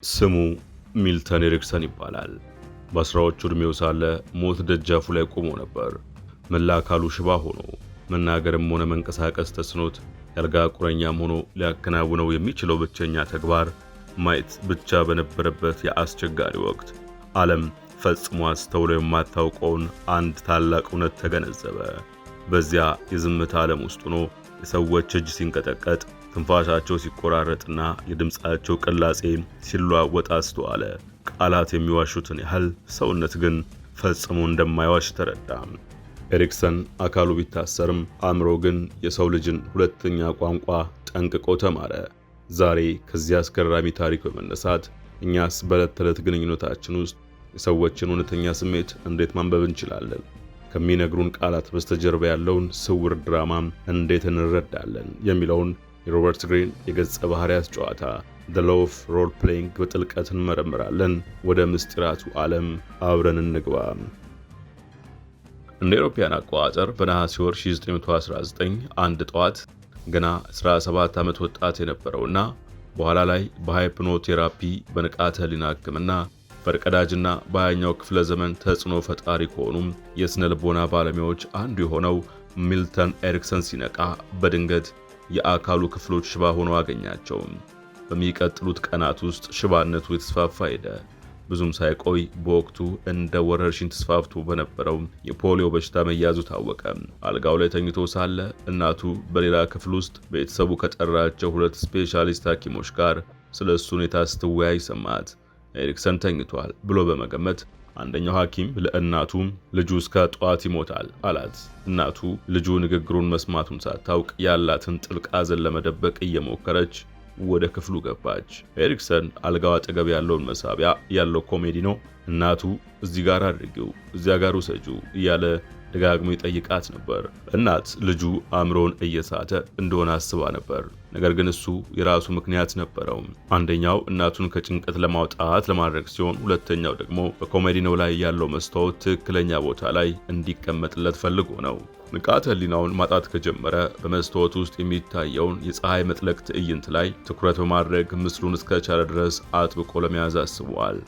ስሙ ሚልተን ኤሪክሰን ይባላል። በአስራዎቹ ዕድሜው ሳለ ሞት ደጃፉ ላይ ቆሞ ነበር። መላ አካሉ ሽባ ሆኖ መናገርም ሆነ መንቀሳቀስ ተስኖት ያልጋ ቁረኛም ሆኖ ሊያከናውነው የሚችለው ብቸኛ ተግባር ማየት ብቻ በነበረበት የአስቸጋሪ ወቅት ዓለም ፈጽሞ አስተውሎ የማታውቀውን አንድ ታላቅ እውነት ተገነዘበ። በዚያ የዝምታ ዓለም ውስጥ ሆኖ የሰዎች እጅ ሲንቀጠቀጥ ትንፋሻቸው ሲቆራረጥና የድምፃቸው ቅላጼ ሲለዋወጥ አስተዋለ። ቃላት የሚዋሹትን ያህል ሰውነት ግን ፈጽሞ እንደማይዋሽ ተረዳ። ኤሪክሰን አካሉ ቢታሰርም አእምሮ ግን የሰው ልጅን ሁለተኛ ቋንቋ ጠንቅቆ ተማረ። ዛሬ ከዚያ አስገራሚ ታሪክ በመነሳት እኛስ በዕለት ተዕለት ግንኙነታችን ውስጥ የሰዎችን እውነተኛ ስሜት እንዴት ማንበብ እንችላለን? ከሚነግሩን ቃላት በስተጀርባ ያለውን ስውር ድራማ እንዴት እንረዳለን? የሚለውን የሮበርት ግሪን የገጸ ባህሪያት ጨዋታ The Law of Role Playing በጥልቀት እንመረምራለን። ወደ ምስጢራቱ ዓለም አብረን እንግባ። እንደ አውሮፓውያን አቆጣጠር በነሐሴ ወር 1919 አንድ ጠዋት ገና 17 ዓመት ወጣት የነበረውና በኋላ ላይ በሃይፕኖቴራፒ በንቃተ ህሊና ሕክምና ፈርቀዳጅና በሃያኛው ክፍለ ዘመን ተጽዕኖ ፈጣሪ ከሆኑም የስነ ልቦና ባለሙያዎች አንዱ የሆነው ሚልተን ኤሪክሰን ሲነቃ በድንገት የአካሉ ክፍሎች ሽባ ሆነው አገኛቸው። በሚቀጥሉት ቀናት ውስጥ ሽባነቱ የተስፋፋ ሄደ። ብዙም ሳይቆይ በወቅቱ እንደ ወረርሽኝ ተስፋፍቶ በነበረው የፖሊዮ በሽታ መያዙ ታወቀ። አልጋው ላይ ተኝቶ ሳለ እናቱ በሌላ ክፍል ውስጥ ቤተሰቡ ከጠራቸው ሁለት ስፔሻሊስት ሐኪሞች ጋር ስለ እሱ ሁኔታ ስትወያይ ሰማት። ኤሪክሰን ተኝቷል ብሎ በመገመት አንደኛው ሐኪም ለእናቱ ልጁ እስከ ጠዋት ይሞታል አላት። እናቱ ልጁ ንግግሩን መስማቱን ሳታውቅ ያላትን ጥልቅ ሐዘን ለመደበቅ እየሞከረች ወደ ክፍሉ ገባች። ኤሪክሰን አልጋው አጠገብ ያለውን መሳቢያ ያለው ኮሜዲኖ እናቱ እዚህ ጋር አድርጊው፣ እዚያ ጋር ውሰጂው እያለ ደጋግሞ ይጠይቃት ነበር። እናት ልጁ አእምሮን እየሳተ እንደሆነ አስባ ነበር። ነገር ግን እሱ የራሱ ምክንያት ነበረው። አንደኛው እናቱን ከጭንቀት ለማውጣት ለማድረግ ሲሆን፣ ሁለተኛው ደግሞ በኮሜዲኖ ላይ ያለው መስታወት ትክክለኛ ቦታ ላይ እንዲቀመጥለት ፈልጎ ነው። ንቃተ ህሊናውን ማጣት ከጀመረ በመስታወት ውስጥ የሚታየውን የፀሐይ መጥለቅ ትዕይንት ላይ ትኩረት በማድረግ ምስሉን እስከቻለ ድረስ አጥብቆ ለመያዝ አስቧል።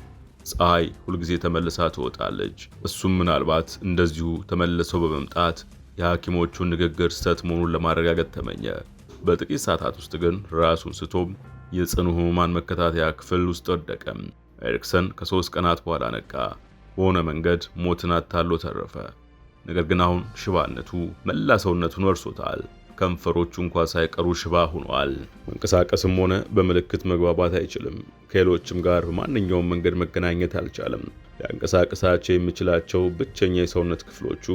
ፀሐይ ሁልጊዜ ተመልሳ ትወጣለች። እሱም ምናልባት እንደዚሁ ተመልሰው በመምጣት የሐኪሞቹን ንግግር ስህተት መሆኑን ለማረጋገጥ ተመኘ። በጥቂት ሰዓታት ውስጥ ግን ራሱን ስቶም የጽኑ ህሙማን መከታተያ ክፍል ውስጥ ወደቀ። ኤሪክሰን ከ3 ቀናት በኋላ ነቃ። በሆነ መንገድ ሞትን አታሎ ተረፈ። ነገር ግን አሁን ሽባነቱ መላ ሰውነቱን ወርሶታል። ከንፈሮቹ እንኳን ሳይቀሩ ሽባ ሆኗል። መንቀሳቀስም ሆነ በምልክት መግባባት አይችልም። ከሌሎችም ጋር በማንኛውም መንገድ መገናኘት አልቻለም። ሊያንቀሳቀሳቸው የሚችላቸው ብቸኛ የሰውነት ክፍሎቹ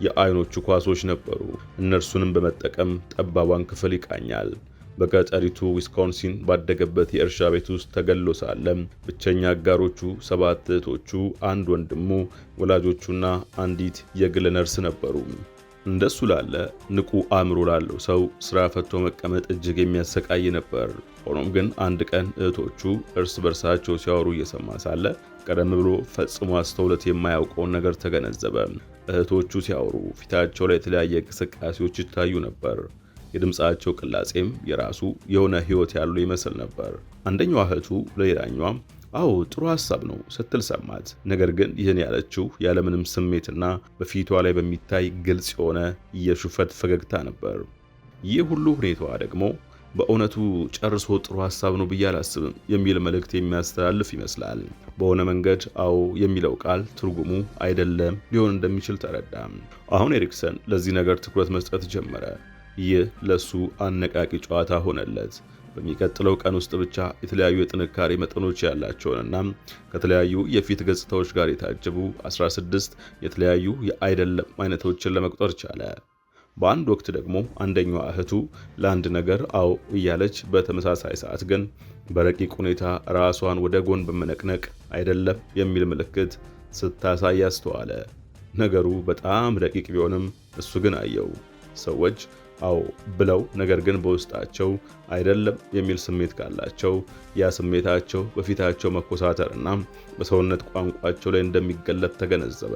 የአይኖቹ ኳሶች ነበሩ። እነርሱንም በመጠቀም ጠባቧን ክፍል ይቃኛል። በገጠሪቱ ዊስኮንሲን ባደገበት የእርሻ ቤት ውስጥ ተገሎ ሳለ ብቸኛ አጋሮቹ 7 እህቶቹ፣ አንድ ወንድሙ፣ ወላጆቹና አንዲት የግል ነርስ ነበሩ። እንደሱ ላለ ንቁ አእምሮ ላለው ሰው ስራ ፈቶ መቀመጥ እጅግ የሚያሰቃይ ነበር። ሆኖም ግን አንድ ቀን እህቶቹ እርስ በርሳቸው ሲያወሩ እየሰማ ሳለ ቀደም ብሎ ፈጽሞ አስተውሎት የማያውቀውን ነገር ተገነዘበ። እህቶቹ ሲያወሩ ፊታቸው ላይ የተለያየ እንቅስቃሴዎች ይታዩ ነበር። የድምፃቸው ቅላጼም የራሱ የሆነ ህይወት ያለው ይመስል ነበር። አንደኛዋ እህቱ ለሌላኛዋ አዎ ጥሩ ሐሳብ ነው ስትል ሰማት። ነገር ግን ይህን ያለችው ያለምንም ስሜትና በፊቷ ላይ በሚታይ ግልጽ የሆነ የሹፈት ፈገግታ ነበር። ይህ ሁሉ ሁኔታዋ ደግሞ በእውነቱ ጨርሶ ጥሩ ሐሳብ ነው ብዬ አላስብም የሚል መልእክት የሚያስተላልፍ ይመስላል። በሆነ መንገድ አዎ የሚለው ቃል ትርጉሙ አይደለም ሊሆን እንደሚችል ተረዳ። አሁን ኤሪክሰን ለዚህ ነገር ትኩረት መስጠት ጀመረ። ይህ ለሱ አነቃቂ ጨዋታ ሆነለት። በሚቀጥለው ቀን ውስጥ ብቻ የተለያዩ የጥንካሬ መጠኖች ያላቸውንና ከተለያዩ የፊት ገጽታዎች ጋር የታጀቡ 16 የተለያዩ የአይደለም አይነቶችን ለመቁጠር ቻለ። በአንድ ወቅት ደግሞ አንደኛዋ እህቱ ለአንድ ነገር አዎ እያለች በተመሳሳይ ሰዓት ግን በረቂቅ ሁኔታ ራሷን ወደ ጎን በመነቅነቅ አይደለም የሚል ምልክት ስታሳይ አስተዋለ። ነገሩ በጣም ረቂቅ ቢሆንም እሱ ግን አየው። ሰዎች አዎ ብለው ነገር ግን በውስጣቸው አይደለም የሚል ስሜት ካላቸው ያ ስሜታቸው በፊታቸው መኮሳተርና በሰውነት ቋንቋቸው ላይ እንደሚገለጥ ተገነዘበ።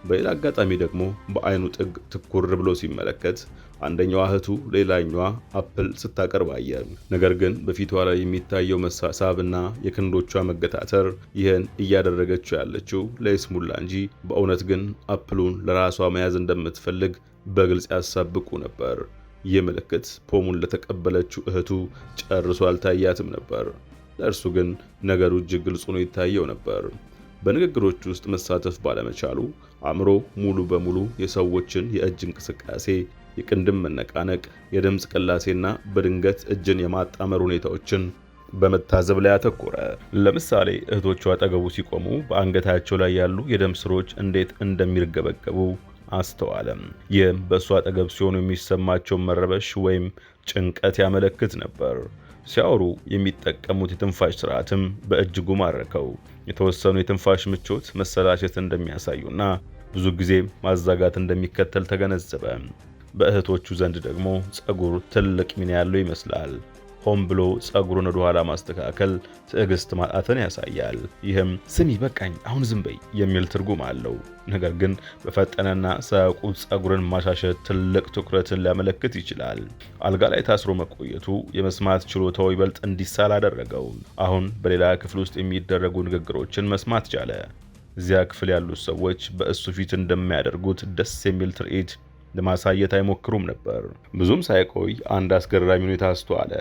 በሌላ አጋጣሚ ደግሞ በአይኑ ጥግ ትኩር ብሎ ሲመለከት አንደኛዋ እህቱ ሌላኛዋ አፕል ስታቀርብ አየ። ነገር ግን በፊቷ ላይ የሚታየው መሳሳብና የክንዶቿ መገታተር ይህን እያደረገችው ያለችው ለይስሙላ እንጂ በእውነት ግን አፕሉን ለራሷ መያዝ እንደምትፈልግ በግልጽ ያሳብቁ ነበር። ይህ ምልክት ፖሙን ለተቀበለችው እህቱ ጨርሶ አልታያትም ነበር። ለእርሱ ግን ነገሩ እጅግ ግልጽ ሆኖ ይታየው ነበር። በንግግሮች ውስጥ መሳተፍ ባለመቻሉ አእምሮ ሙሉ በሙሉ የሰዎችን የእጅ እንቅስቃሴ፣ የቅንድም መነቃነቅ፣ የድምፅ ቅላሴና በድንገት እጅን የማጣመር ሁኔታዎችን በመታዘብ ላይ አተኮረ። ለምሳሌ እህቶቹ አጠገቡ ሲቆሙ በአንገታቸው ላይ ያሉ የደም ስሮች እንዴት እንደሚርገበገቡ አስተዋለም። ይህም በእሱ አጠገብ ሲሆኑ የሚሰማቸውን መረበሽ ወይም ጭንቀት ያመለክት ነበር። ሲያወሩ የሚጠቀሙት የትንፋሽ ስርዓትም በእጅጉ ማረከው። የተወሰኑ የትንፋሽ ምቾት መሰላቸት እንደሚያሳዩና ብዙ ጊዜ ማዛጋት እንደሚከተል ተገነዘበ። በእህቶቹ ዘንድ ደግሞ ጸጉር ትልቅ ሚና ያለው ይመስላል። ሆን ብሎ ጸጉሩን ወደ ኋላ ማስተካከል ትዕግስት ማጣትን ያሳያል። ይህም ስሚ በቃኝ አሁን ዝም በይ የሚል ትርጉም አለው። ነገር ግን በፈጠነና ሳያውቁት ጸጉርን ማሻሸት ትልቅ ትኩረትን ሊያመለክት ይችላል። አልጋ ላይ ታስሮ መቆየቱ የመስማት ችሎታው ይበልጥ እንዲሳል አደረገው። አሁን በሌላ ክፍል ውስጥ የሚደረጉ ንግግሮችን መስማት ቻለ። እዚያ ክፍል ያሉት ሰዎች በእሱ ፊት እንደሚያደርጉት ደስ የሚል ትርኢት ለማሳየት አይሞክሩም ነበር። ብዙም ሳይቆይ አንድ አስገራሚ ሁኔታ አስተዋለ።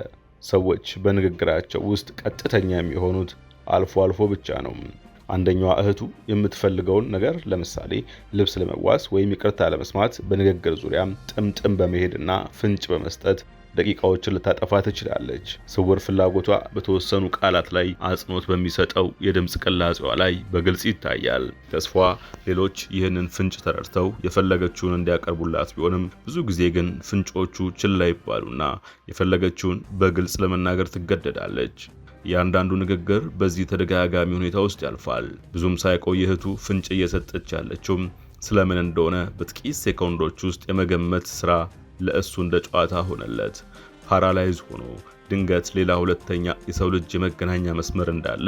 ሰዎች በንግግራቸው ውስጥ ቀጥተኛ የሚሆኑት አልፎ አልፎ ብቻ ነው። አንደኛዋ እህቱ የምትፈልገውን ነገር ለምሳሌ ልብስ ለመዋስ ወይም ይቅርታ ለመስማት በንግግር ዙሪያ ጥምጥም በመሄድና ፍንጭ በመስጠት ደቂቃዎችን ልታጠፋ ትችላለች። ስውር ፍላጎቷ በተወሰኑ ቃላት ላይ አጽንኦት በሚሰጠው የድምፅ ቅላጼዋ ላይ በግልጽ ይታያል። ተስፋ ሌሎች ይህንን ፍንጭ ተረድተው የፈለገችውን እንዲያቀርቡላት ቢሆንም ብዙ ጊዜ ግን ፍንጮቹ ችላ ይባሉና የፈለገችውን በግልጽ ለመናገር ትገደዳለች። ያንዳንዱ ንግግር በዚህ ተደጋጋሚ ሁኔታ ውስጥ ያልፋል። ብዙም ሳይቆይ እህቱ ፍንጭ እየሰጠች ያለችው ስለምን እንደሆነ በጥቂት ሴኮንዶች ውስጥ የመገመት ስራ ለእሱ እንደ ጨዋታ ሆነለት። ፓራላይዝ ሆኖ ድንገት ሌላ ሁለተኛ የሰው ልጅ የመገናኛ መስመር እንዳለ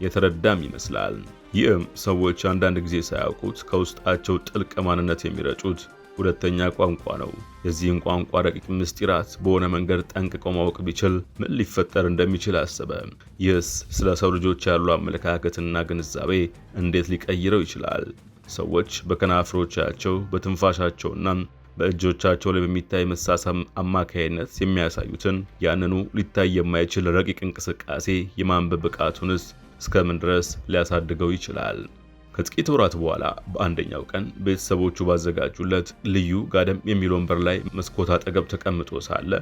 የተረዳም ይመስላል። ይህም ሰዎች አንዳንድ ጊዜ ሳያውቁት ከውስጣቸው ጥልቅ ማንነት የሚረጩት ሁለተኛ ቋንቋ ነው። የዚህን ቋንቋ ረቂቅ ምስጢራት በሆነ መንገድ ጠንቅቆ ማወቅ ቢችል ምን ሊፈጠር እንደሚችል አሰበ። ይህስ ስለ ሰው ልጆች ያሉ አመለካከትና ግንዛቤ እንዴት ሊቀይረው ይችላል? ሰዎች በከናፍሮቻቸው በትንፋሻቸውና በእጆቻቸው ላይ በሚታይ መሳሳም አማካይነት የሚያሳዩትን ያንኑ ሊታይ የማይችል ረቂቅ እንቅስቃሴ የማንበብ ብቃቱንስ እስከምን ድረስ ሊያሳድገው ይችላል? ከጥቂት ወራት በኋላ በአንደኛው ቀን ቤተሰቦቹ ባዘጋጁለት ልዩ ጋደም የሚል ወንበር ላይ መስኮት አጠገብ ተቀምጦ ሳለ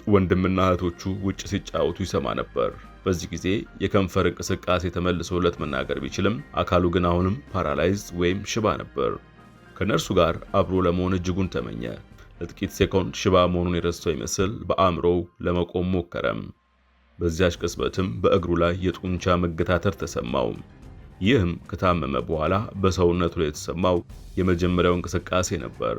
ወንድምና እህቶቹ ውጭ ሲጫወቱ ይሰማ ነበር። በዚህ ጊዜ የከንፈር እንቅስቃሴ ተመልሶለት መናገር ቢችልም አካሉ ግን አሁንም ፓራላይዝ ወይም ሽባ ነበር። ከነርሱ ጋር አብሮ ለመሆን እጅጉን ተመኘ። ለጥቂት ሴኮንድ ሽባ መሆኑን የረሳው ይመስል በአእምሮው ለመቆም ሞከረም። በዚያች ቅጽበትም በእግሩ ላይ የጡንቻ መገታተር ተሰማው። ይህም ከታመመ በኋላ በሰውነቱ ላይ የተሰማው የመጀመሪያው እንቅስቃሴ ነበር።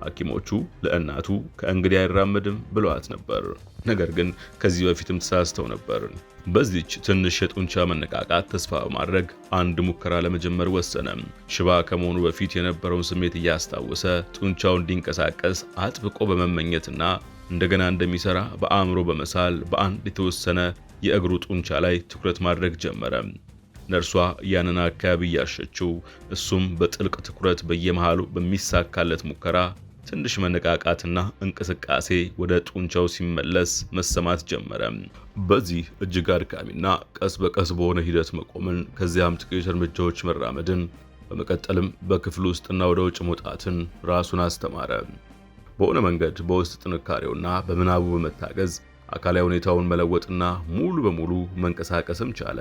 ሐኪሞቹ ለእናቱ ከእንግዲህ አይራመድም ብለዋት ነበር። ነገር ግን ከዚህ በፊትም ተሳስተው ነበር። በዚች ትንሽ የጡንቻ መነቃቃት ተስፋ በማድረግ አንድ ሙከራ ለመጀመር ወሰነ። ሽባ ከመሆኑ በፊት የነበረውን ስሜት እያስታወሰ ጡንቻው እንዲንቀሳቀስ አጥብቆ በመመኘትና እንደገና እንደሚሰራ በአእምሮ በመሳል በአንድ የተወሰነ የእግሩ ጡንቻ ላይ ትኩረት ማድረግ ጀመረ። ነርሷ ያንን አካባቢ እያሸችው፣ እሱም በጥልቅ ትኩረት በየመሃሉ በሚሳካለት ሙከራ ትንሽ መነቃቃትና እንቅስቃሴ ወደ ጡንቻው ሲመለስ መሰማት ጀመረ። በዚህ እጅግ አድካሚና ቀስ በቀስ በሆነ ሂደት መቆምን፣ ከዚያም ጥቂት እርምጃዎች መራመድን፣ በመቀጠልም በክፍል ውስጥና ወደ ውጭ መውጣትን ራሱን አስተማረ። በሆነ መንገድ በውስጥ ጥንካሬውና በምናቡ በመታገዝ አካላዊ ሁኔታውን መለወጥና ሙሉ በሙሉ መንቀሳቀስም ቻለ።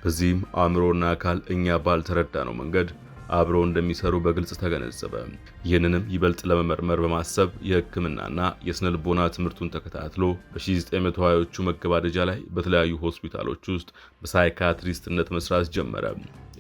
በዚህም አእምሮና አካል እኛ ባልተረዳነው መንገድ አብረው እንደሚሰሩ በግልጽ ተገነዘበ። ይህንንም ይበልጥ ለመመርመር በማሰብ የሕክምናና የስነ ልቦና ትምህርቱን ተከታትሎ በ1920ዎቹ መገባደጃ ላይ በተለያዩ ሆስፒታሎች ውስጥ በሳይካትሪስትነት መስራት ጀመረ።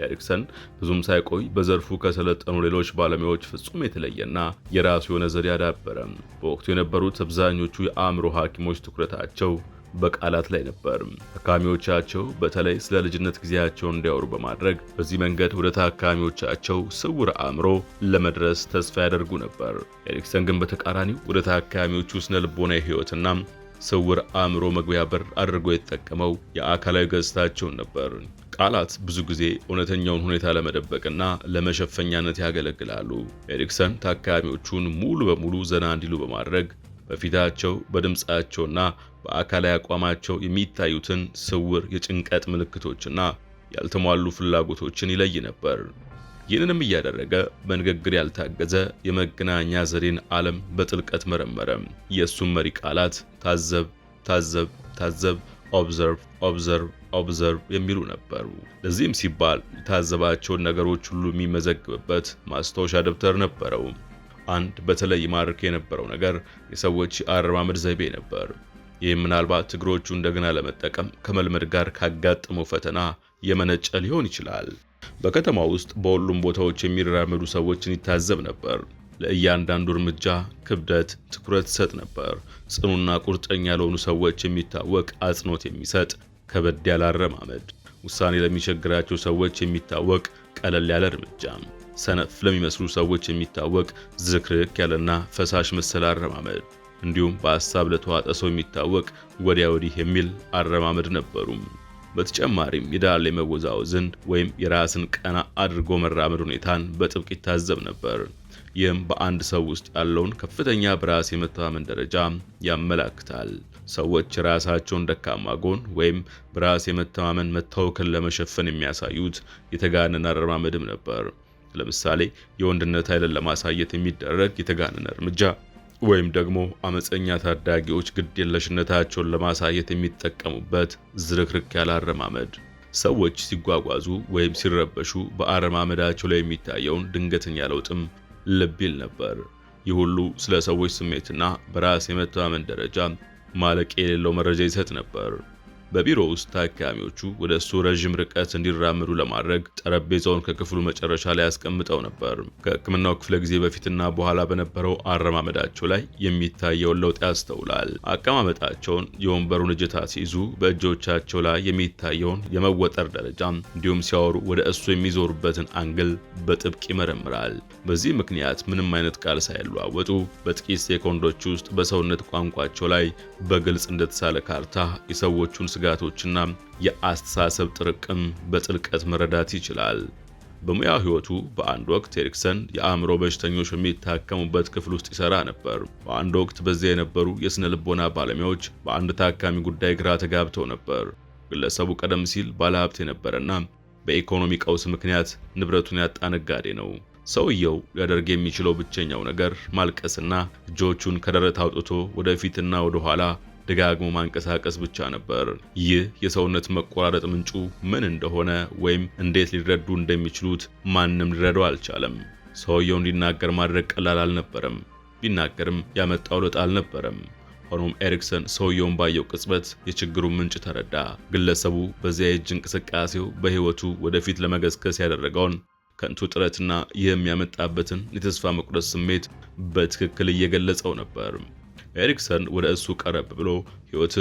ኤሪክሰን ብዙም ሳይቆይ በዘርፉ ከሰለጠኑ ሌሎች ባለሙያዎች ፍጹም የተለየና የራሱ የሆነ ዘዴ አዳበረ። በወቅቱ የነበሩት አብዛኞቹ የአእምሮ ሐኪሞች ትኩረታቸው በቃላት ላይ ነበር። ታካሚዎቻቸው በተለይ ስለ ልጅነት ጊዜያቸው እንዲያወሩ በማድረግ በዚህ መንገድ ወደ ታካሚዎቻቸው ስውር አእምሮ ለመድረስ ተስፋ ያደርጉ ነበር። ኤሪክሰን ግን በተቃራኒው ወደ ታካሚዎቹ ስነ ልቦናዊ ሕይወትና ስውር አእምሮ መግቢያ በር አድርጎ የተጠቀመው የአካላዊ ገጽታቸውን ነበር። ቃላት ብዙ ጊዜ እውነተኛውን ሁኔታ ለመደበቅና ለመሸፈኛነት ያገለግላሉ። ኤሪክሰን ታካሚዎቹን ሙሉ በሙሉ ዘና እንዲሉ በማድረግ በፊታቸው በድምፃቸውና በአካላዊ አቋማቸው የሚታዩትን ስውር የጭንቀት ምልክቶችና ያልተሟሉ ፍላጎቶችን ይለይ ነበር። ይህንንም እያደረገ በንግግር ያልታገዘ የመገናኛ ዘዴን ዓለም በጥልቀት መረመረ። የእሱም መሪ ቃላት ታዘብ፣ ታዘብ፣ ታዘብ፣ ኦብዘርቭ፣ ኦብዘርቭ፣ ኦብዘርቭ የሚሉ ነበሩ። ለዚህም ሲባል የታዘባቸውን ነገሮች ሁሉ የሚመዘግብበት ማስታወሻ ደብተር ነበረው። አንድ በተለይ ማርክ የነበረው ነገር የሰዎች የአረማመድ ዘይቤ ነበር። ይህም ምናልባት እግሮቹ እንደገና ለመጠቀም ከመልመድ ጋር ካጋጠመው ፈተና የመነጨ ሊሆን ይችላል። በከተማ ውስጥ በሁሉም ቦታዎች የሚራመዱ ሰዎችን ይታዘብ ነበር። ለእያንዳንዱ እርምጃ ክብደት፣ ትኩረት ይሰጥ ነበር። ጽኑና ቁርጠኛ ለሆኑ ሰዎች የሚታወቅ አጽንኦት የሚሰጥ ከበድ ያለ አረማመድ፣ ውሳኔ ለሚቸግራቸው ሰዎች የሚታወቅ ቀለል ያለ እርምጃ፣ ሰነፍ ለሚመስሉ ሰዎች የሚታወቅ ዝርክርክ ያለና ፈሳሽ መሰል አረማመድ፣ እንዲሁም በሐሳብ ለተዋጠ ሰው የሚታወቅ ወዲያ ወዲህ የሚል አረማመድ ነበሩ። በተጨማሪም የዳሌ መወዛወዝን ወይም የራስን ቀና አድርጎ መራመድ ሁኔታን በጥብቅ ይታዘብ ነበር። ይህም በአንድ ሰው ውስጥ ያለውን ከፍተኛ በራስ የመተማመን ደረጃ ያመላክታል። ሰዎች የራሳቸውን ደካማ ጎን ወይም በራስ የመተማመን መታወክን ለመሸፈን የሚያሳዩት የተጋነነ አረማመድም ነበር። ለምሳሌ የወንድነት ኃይልን ለማሳየት የሚደረግ የተጋነነ እርምጃ ወይም ደግሞ አመፀኛ ታዳጊዎች ግዴለሽነታቸውን ለማሳየት የሚጠቀሙበት ዝርክርክ ያለ አረማመድ። ሰዎች ሲጓጓዙ ወይም ሲረበሹ በአረማመዳቸው ላይ የሚታየውን ድንገተኛ ለውጥም ልብ ይል ነበር። ይህ ሁሉ ስለ ሰዎች ስሜትና በራስ የመተማመን ደረጃ ማለቂያ የሌለው መረጃ ይሰጥ ነበር። በቢሮ ውስጥ ታካሚዎቹ ወደ እሱ ረዥም ርቀት እንዲራመዱ ለማድረግ ጠረጴዛውን ከክፍሉ መጨረሻ ላይ ያስቀምጠው ነበር። ከሕክምናው ክፍለ ጊዜ በፊትና በኋላ በነበረው አረማመዳቸው ላይ የሚታየውን ለውጥ ያስተውላል። አቀማመጣቸውን፣ የወንበሩን እጀታ ሲይዙ በእጆቻቸው ላይ የሚታየውን የመወጠር ደረጃ፣ እንዲሁም ሲያወሩ ወደ እሱ የሚዞሩበትን አንግል በጥብቅ ይመረምራል። በዚህ ምክንያት ምንም አይነት ቃል ሳይለዋወጡ በጥቂት ሴኮንዶች ውስጥ በሰውነት ቋንቋቸው ላይ በግልጽ እንደተሳለ ካርታ የሰዎቹን ስጋቶችና የአስተሳሰብ ጥርቅም በጥልቀት መረዳት ይችላል። በሙያው ህይወቱ በአንድ ወቅት ኤሪክሰን የአእምሮ በሽተኞች በሚታከሙበት ክፍል ውስጥ ይሰራ ነበር። በአንድ ወቅት በዚያ የነበሩ የስነ ልቦና ባለሙያዎች በአንድ ታካሚ ጉዳይ ግራ ተጋብተው ነበር። ግለሰቡ ቀደም ሲል ባለሀብት የነበረና በኢኮኖሚ ቀውስ ምክንያት ንብረቱን ያጣ ነጋዴ ነው። ሰውየው ሊያደርግ የሚችለው ብቸኛው ነገር ማልቀስና እጆቹን ከደረት አውጥቶ ወደፊትና ወደ ኋላ ደጋግሞ ማንቀሳቀስ ብቻ ነበር። ይህ የሰውነት መቆራረጥ ምንጩ ምን እንደሆነ ወይም እንዴት ሊረዱ እንደሚችሉት ማንም ሊረዳው አልቻለም። ሰውየው እንዲናገር ማድረግ ቀላል አልነበረም። ቢናገርም ያመጣው ለውጥ አልነበረም። ሆኖም ኤሪክሰን ሰውየውን ባየው ቅጽበት የችግሩን ምንጭ ተረዳ። ግለሰቡ በዚያ የእጅ እንቅስቃሴው በህይወቱ ወደፊት ለመገስገስ ያደረገውን ከንቱ ጥረትና ይህም ያመጣበትን የተስፋ መቁረጥ ስሜት በትክክል እየገለጸው ነበር። ኤሪክሰን ወደ እሱ ቀረብ ብሎ ህይወት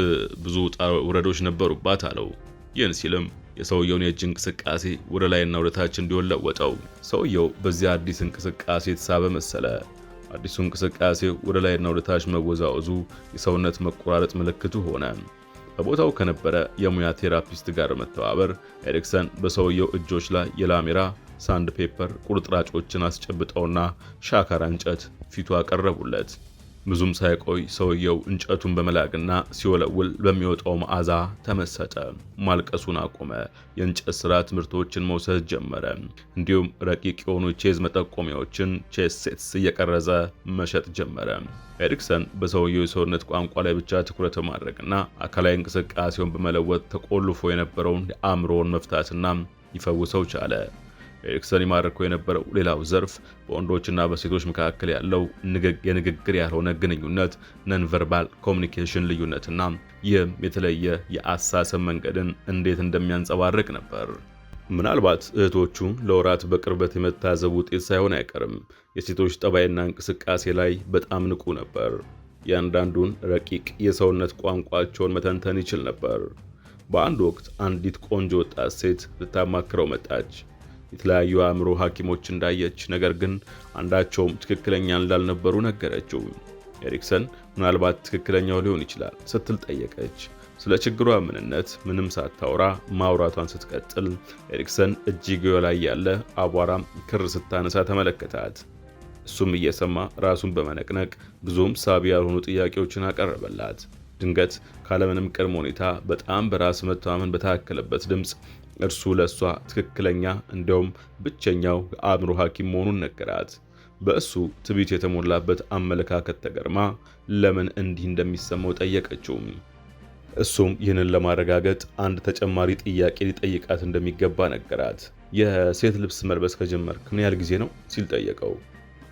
ብዙ ውጣ ውረዶች ነበሩባት አለው። ይህን ሲልም የሰውየውን የእጅ እንቅስቃሴ ወደ ላይና ወደ ታች እንዲሆን ለወጠው። ሰውየው በዚያ አዲስ እንቅስቃሴ የተሳበ መሰለ። አዲሱ እንቅስቃሴ ወደ ላይና ወደ ታች መወዛወዙ የሰውነት መቆራረጥ ምልክቱ ሆነ። በቦታው ከነበረ የሙያ ቴራፒስት ጋር መተባበር ኤሪክሰን በሰውየው እጆች ላይ የላሜራ ሳንድ ፔፐር ቁርጥራጮችን አስጨብጠውና ሻካራ እንጨት ፊቱ አቀረቡለት። ብዙም ሳይቆይ ሰውየው እንጨቱን በመላግና ሲወለውል በሚወጣው መዓዛ ተመሰጠ። ማልቀሱን አቆመ። የእንጨት ስራ ትምህርቶችን መውሰድ ጀመረ። እንዲሁም ረቂቅ የሆኑ ቼዝ መጠቆሚያዎችን ቼስ ሴትስ እየቀረጸ መሸጥ ጀመረ። ኤሪክሰን በሰውየው የሰውነት ቋንቋ ላይ ብቻ ትኩረት በማድረግና አካላዊ እንቅስቃሴውን በመለወጥ ተቆልፎ የነበረውን የአእምሮውን መፍታትና ይፈውሰው ቻለ። ኤሪክሰን ይማርከው የነበረው ሌላው ዘርፍ በወንዶችና በሴቶች መካከል ያለው የንግግር ያልሆነ ግንኙነት ነን ቨርባል ኮሚኒኬሽን ልዩነትና ይህም የተለየ የአስተሳሰብ መንገድን እንዴት እንደሚያንጸባርቅ ነበር። ምናልባት እህቶቹ ለወራት በቅርበት የመታዘብ ውጤት ሳይሆን አይቀርም። የሴቶች ጠባይና እንቅስቃሴ ላይ በጣም ንቁ ነበር። ያንዳንዱን ረቂቅ የሰውነት ቋንቋቸውን መተንተን ይችል ነበር። በአንድ ወቅት አንዲት ቆንጆ ወጣት ሴት ልታማክረው መጣች። የተለያዩ አእምሮ ሐኪሞች እንዳየች፣ ነገር ግን አንዳቸውም ትክክለኛ እንዳልነበሩ ነገረችው። ኤሪክሰን ምናልባት ትክክለኛው ሊሆን ይችላል ስትል ጠየቀች። ስለ ችግሯ ምንነት ምንም ሳታወራ ማውራቷን ስትቀጥል ኤሪክሰን እጅጌው ላይ ያለ አቧራም ክር ስታነሳ ተመለከታት። እሱም እየሰማ ራሱን በመነቅነቅ ብዙም ሳቢ ያልሆኑ ጥያቄዎችን አቀረበላት። ድንገት ካለምንም ቅድመ ሁኔታ በጣም በራስ መተማመን በታከለበት ድምፅ እርሱ ለሷ ትክክለኛ እንዲያውም ብቸኛው አእምሮ ሐኪም መሆኑን ነገራት። በእሱ ትዕቢት የተሞላበት አመለካከት ተገርማ ለምን እንዲህ እንደሚሰማው ጠየቀችው። እሱም ይህንን ለማረጋገጥ አንድ ተጨማሪ ጥያቄ ሊጠይቃት እንደሚገባ ነገራት። የሴት ልብስ መልበስ ከጀመርክ ምን ያህል ጊዜ ነው ሲል ጠየቀው።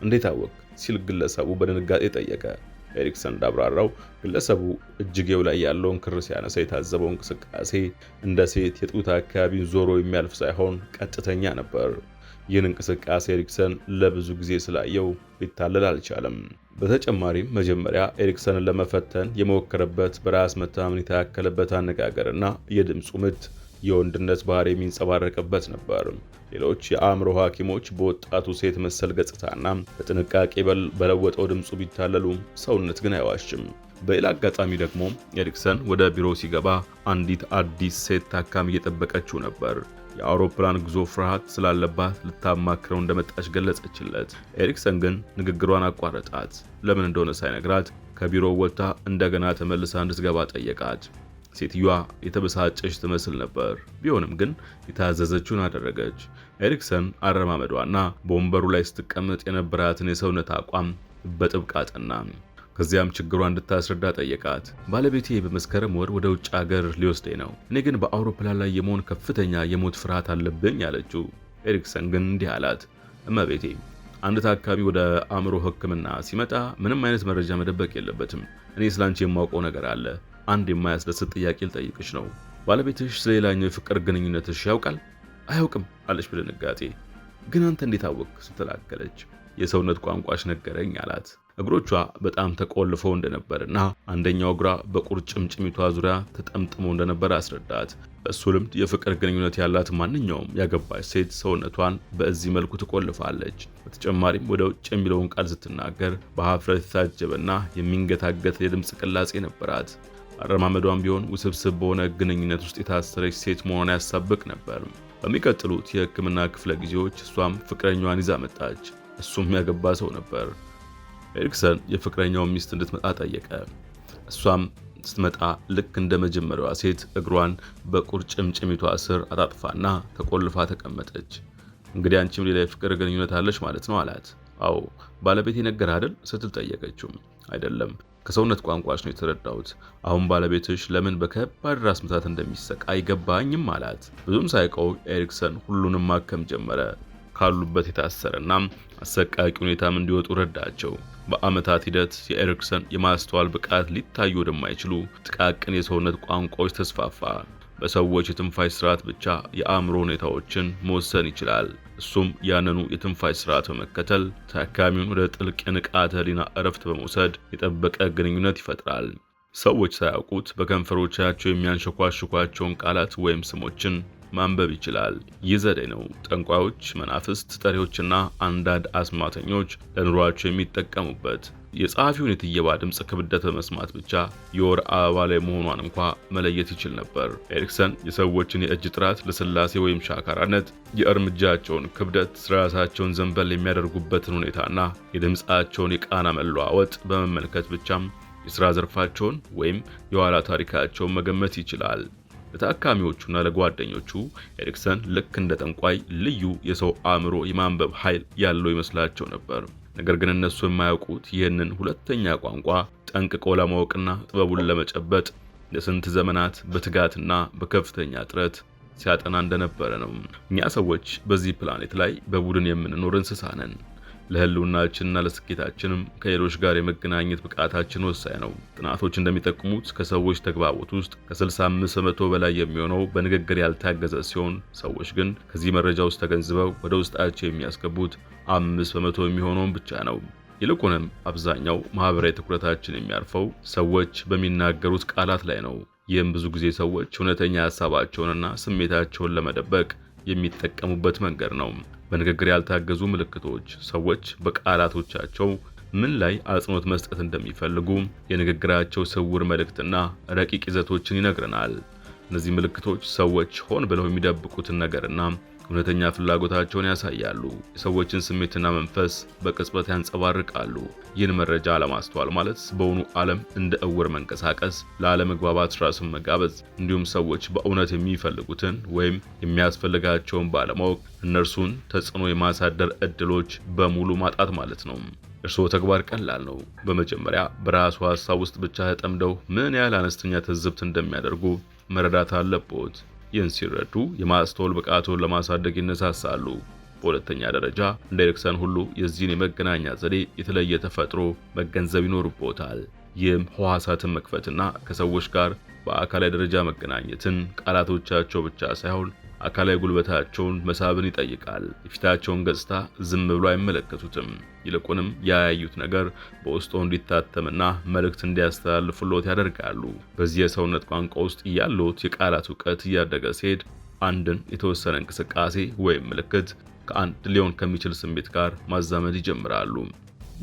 እንዴት አወቅ ሲል ግለሰቡ በድንጋጤ ጠየቀ። ኤሪክሰን እንዳብራራው ግለሰቡ እጅጌው ላይ ያለውን ክር ሲያነሳ የታዘበው እንቅስቃሴ እንደ ሴት የጡት አካባቢን ዞሮ የሚያልፍ ሳይሆን ቀጥተኛ ነበር። ይህን እንቅስቃሴ ኤሪክሰን ለብዙ ጊዜ ስላየው ሊታለል አልቻለም። በተጨማሪም መጀመሪያ ኤሪክሰንን ለመፈተን የሞከረበት በራስ መተማመን የታከለበት አነጋገርና የድምፁ ምት የወንድነት ባህሪ የሚንጸባረቅበት ነበር። ሌሎች የአእምሮ ሐኪሞች በወጣቱ ሴት መሰል ገጽታና በጥንቃቄ በለወጠው ድምፁ ቢታለሉ፣ ሰውነት ግን አይዋሽም። በሌላ አጋጣሚ ደግሞ ኤሪክሰን ወደ ቢሮ ሲገባ አንዲት አዲስ ሴት ታካሚ እየጠበቀችው ነበር። የአውሮፕላን ጉዞ ፍርሃት ስላለባት ልታማክረው እንደመጣች ገለጸችለት። ኤሪክሰን ግን ንግግሯን አቋረጣት። ለምን እንደሆነ ሳይነግራት ከቢሮው ወጥታ እንደገና ተመልሳ እንድትገባ ጠየቃት። ሴትዮዋ የተበሳጨች ትመስል ነበር። ቢሆንም ግን የታዘዘችውን አደረገች። ኤሪክሰን አረማመዷና በወንበሩ ላይ ስትቀመጥ የነበራትን የሰውነት አቋም በጥብቅ አጠና። ከዚያም ችግሯ እንድታስረዳ ጠየቃት። ባለቤቴ በመስከረም ወር ወደ ውጭ ሀገር ሊወስደኝ ነው። እኔ ግን በአውሮፕላን ላይ የመሆን ከፍተኛ የሞት ፍርሃት አለብኝ አለችው። ኤሪክሰን ግን እንዲህ አላት። እመቤቴ፣ አንድ ታካሚ ወደ አእምሮ ሕክምና ሲመጣ ምንም አይነት መረጃ መደበቅ የለበትም። እኔ ስላንቺ የማውቀው ነገር አለ። አንድ የማያስደስት ጥያቄ ልጠይቅሽ ነው። ባለቤትሽ ስለሌላኛው የፍቅር ግንኙነትሽ ያውቃል? አያውቅም አለች በድንጋጤ። ግን አንተ እንዴት አወቅ ስትላከለች። የሰውነት ቋንቋሽ ነገረኝ አላት። እግሮቿ በጣም ተቆልፈው እንደነበርና አንደኛው እግሯ በቁርጭምጭሚቷ ዙሪያ ተጠምጥሞ እንደነበር አስረዳት። በእሱ ልምድ የፍቅር ግንኙነት ያላት ማንኛውም ያገባች ሴት ሰውነቷን በዚህ መልኩ ትቆልፋለች። በተጨማሪም ወደ ውጭ የሚለውን ቃል ስትናገር በሀፍረት የታጀበና የሚንገታገት የድምፅ ቅላጼ ነበራት። አረማመዷን ቢሆን ውስብስብ በሆነ ግንኙነት ውስጥ የታሰረች ሴት መሆኗን ያሳብቅ ነበር። በሚቀጥሉት የሕክምና ክፍለ ጊዜዎች እሷም ፍቅረኛዋን ይዛ መጣች። እሱም ያገባ ሰው ነበር። ኤሪክሰን የፍቅረኛውን ሚስት እንድትመጣ ጠየቀ። እሷም ስትመጣ ልክ እንደ መጀመሪያዋ ሴት እግሯን በቁርጭምጭሚቷ ስር አጣጥፋና ተቆልፋ ተቀመጠች። እንግዲህ አንቺም ሌላ የፍቅር ግንኙነት አለች ማለት ነው አላት። አዎ ባለቤቴ ነገር አይደል ስትል ጠየቀችው። አይደለም፣ ከሰውነት ቋንቋሽ ነው የተረዳሁት። አሁን ባለቤትሽ ለምን በከባድ ራስ ምታት እንደሚሰቃይ አይገባኝም አላት። ብዙም ሳይቆይ ኤሪክሰን ሁሉንም ማከም ጀመረ። ካሉበት የታሰረና አሰቃቂ ሁኔታም እንዲወጡ ረዳቸው። በአመታት ሂደት የኤሪክሰን የማስተዋል ብቃት ሊታዩ ወደማይችሉ ጥቃቅን የሰውነት ቋንቋዎች ተስፋፋ። በሰዎች የትንፋሽ ስርዓት ብቻ የአእምሮ ሁኔታዎችን መወሰን ይችላል። እሱም ያንኑ የትንፋሽ ስርዓት በመከተል ታካሚውን ወደ ጥልቅ የንቃተ ህሊና እረፍት በመውሰድ የጠበቀ ግንኙነት ይፈጥራል። ሰዎች ሳያውቁት በከንፈሮቻቸው የሚያንሸኳሽኳቸውን ቃላት ወይም ስሞችን ማንበብ ይችላል። ይህ ዘዴ ነው ጠንቋዮች፣ መናፍስት ጠሪዎችና አንዳንድ አስማተኞች ለኑሯቸው የሚጠቀሙበት። የጸሐፊውን የትየባ ድምፅ ክብደት በመስማት ብቻ የወር አበባ ላይ መሆኗን እንኳ መለየት ይችል ነበር። ኤሪክሰን የሰዎችን የእጅ ጥራት፣ ልስላሴ ወይም ሻካራነት፣ የእርምጃቸውን ክብደት፣ ራሳቸውን ዘንበል የሚያደርጉበትን ሁኔታና የድምፃቸውን የቃና መለዋወጥ በመመልከት ብቻም የሥራ ዘርፋቸውን ወይም የኋላ ታሪካቸውን መገመት ይችላል። ለታካሚዎቹና ለጓደኞቹ ኤሪክሰን ልክ እንደ ጠንቋይ ልዩ የሰው አእምሮ የማንበብ ኃይል ያለው ይመስላቸው ነበር። ነገር ግን እነሱ የማያውቁት ይህንን ሁለተኛ ቋንቋ ጠንቅቆ ለማወቅና ጥበቡን ለመጨበጥ ለስንት ዘመናት በትጋትና በከፍተኛ ጥረት ሲያጠና እንደነበረ ነው። እኛ ሰዎች በዚህ ፕላኔት ላይ በቡድን የምንኖር እንስሳ ነን። ለህልውናችንና ለስኬታችንም ከሌሎች ጋር የመገናኘት ብቃታችን ወሳኝ ነው። ጥናቶች እንደሚጠቁሙት ከሰዎች ተግባቦት ውስጥ ከ65% በላይ የሚሆነው በንግግር ያልታገዘ ሲሆን፣ ሰዎች ግን ከዚህ መረጃ ውስጥ ተገንዝበው ወደ ውስጣቸው የሚያስገቡት 5% የሚሆነውን ብቻ ነው። ይልቁንም አብዛኛው ማህበራዊ ትኩረታችን የሚያርፈው ሰዎች በሚናገሩት ቃላት ላይ ነው። ይህም ብዙ ጊዜ ሰዎች እውነተኛ ሀሳባቸውንና ስሜታቸውን ለመደበቅ የሚጠቀሙበት መንገድ ነው። በንግግር ያልታገዙ ምልክቶች ሰዎች በቃላቶቻቸው ምን ላይ አጽንኦት መስጠት እንደሚፈልጉ የንግግራቸው ስውር መልእክትና ረቂቅ ይዘቶችን ይነግረናል። እነዚህ ምልክቶች ሰዎች ሆን ብለው የሚደብቁትን ነገርና እውነተኛ ፍላጎታቸውን ያሳያሉ። የሰዎችን ስሜትና መንፈስ በቅጽበት ያንጸባርቃሉ። ይህን መረጃ ለማስተዋል ማለት በውኑ ዓለም እንደ እውር መንቀሳቀስ፣ ለአለመግባባት ራስን መጋበዝ፣ እንዲሁም ሰዎች በእውነት የሚፈልጉትን ወይም የሚያስፈልጋቸውን ባለማወቅ እነርሱን ተጽዕኖ የማሳደር እድሎች በሙሉ ማጣት ማለት ነው። እርስዎ ተግባር ቀላል ነው። በመጀመሪያ በራሱ ሐሳብ ውስጥ ብቻ ተጠምደው ምን ያህል አነስተኛ ትዝብት እንደሚያደርጉ መረዳት አለብዎት። ይህን ሲረዱ የማስተዋል ብቃቶን ለማሳደግ ይነሳሳሉ። በሁለተኛ ደረጃ እንደ ኤሪክሰን ሁሉ የዚህን የመገናኛ ዘዴ የተለየ ተፈጥሮ መገንዘብ ይኖርብዎታል። ይህም ሕዋሳትን መክፈትና ከሰዎች ጋር በአካላዊ ደረጃ መገናኘትን፣ ቃላቶቻቸው ብቻ ሳይሆን አካላዊ ጉልበታቸውን መሳብን ይጠይቃል። የፊታቸውን ገጽታ ዝም ብሎ አይመለከቱትም። ይልቁንም ያያዩት ነገር በውስጡ እንዲታተምና መልእክት እንዲያስተላልፉልዎት ያደርጋሉ። በዚህ የሰውነት ቋንቋ ውስጥ ያለዎት የቃላት እውቀት እያደገ ሲሄድ አንድን የተወሰነ እንቅስቃሴ ወይም ምልክት ከአንድ ሊሆን ከሚችል ስሜት ጋር ማዛመድ ይጀምራሉ።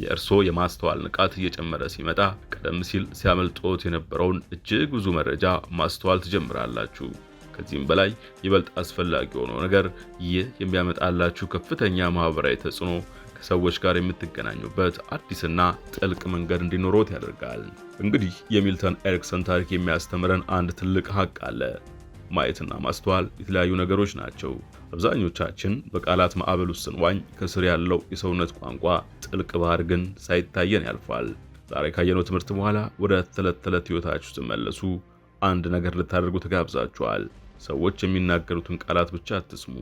የእርስዎ የማስተዋል ንቃት እየጨመረ ሲመጣ ቀደም ሲል ሲያመልጦት የነበረውን እጅግ ብዙ መረጃ ማስተዋል ትጀምራላችሁ። ከዚህም በላይ ይበልጥ አስፈላጊ የሆነው ነገር ይህ የሚያመጣላችሁ ከፍተኛ ማህበራዊ ተጽዕኖ ከሰዎች ጋር የምትገናኙበት አዲስና ጥልቅ መንገድ እንዲኖሮት ያደርጋል። እንግዲህ የሚልተን ኤሪክሰን ታሪክ የሚያስተምረን አንድ ትልቅ ሀቅ አለ። ማየትና ማስተዋል የተለያዩ ነገሮች ናቸው። አብዛኞቻችን በቃላት ማዕበል ውስጥ ስንዋኝ ከስር ያለው የሰውነት ቋንቋ ጥልቅ ባህር ግን ሳይታየን ያልፋል። ዛሬ ካየነው ትምህርት በኋላ ወደ ተዕለት ተዕለት ህይወታችሁ ስትመለሱ አንድ ነገር ልታደርጉ ተጋብዛችኋል። ሰዎች የሚናገሩትን ቃላት ብቻ አትስሙ።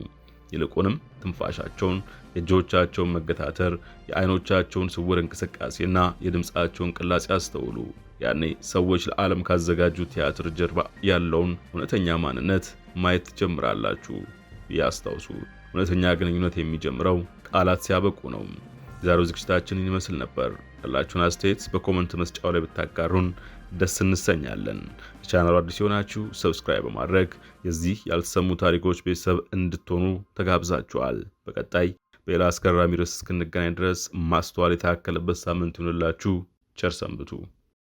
ይልቁንም ትንፋሻቸውን፣ የእጆቻቸውን መገታተር፣ የአይኖቻቸውን ስውር እንቅስቃሴና የድምፃቸውን ቅላጼ አስተውሉ። ያኔ ሰዎች ለዓለም ካዘጋጁት ቲያትር ጀርባ ያለውን እውነተኛ ማንነት ማየት ትጀምራላችሁ። ያስታውሱ፣ እውነተኛ ግንኙነት የሚጀምረው ቃላት ሲያበቁ ነው። የዛሬው ዝግጅታችን ይመስል ነበር። ያላችሁን አስተያየት በኮመንት መስጫው ላይ ብታጋሩን ደስ እንሰኛለን። ቻናሉ አዲስ የሆናችሁ ሰብስክራይብ በማድረግ የዚህ ያልተሰሙ ታሪኮች ቤተሰብ እንድትሆኑ ተጋብዛችኋል። በቀጣይ በሌላ አስገራሚ ርዕስ እስክንገናኝ ድረስ ማስተዋል የታከለበት ሳምንት ይሁንላችሁ። ቸር ሰንብቱ።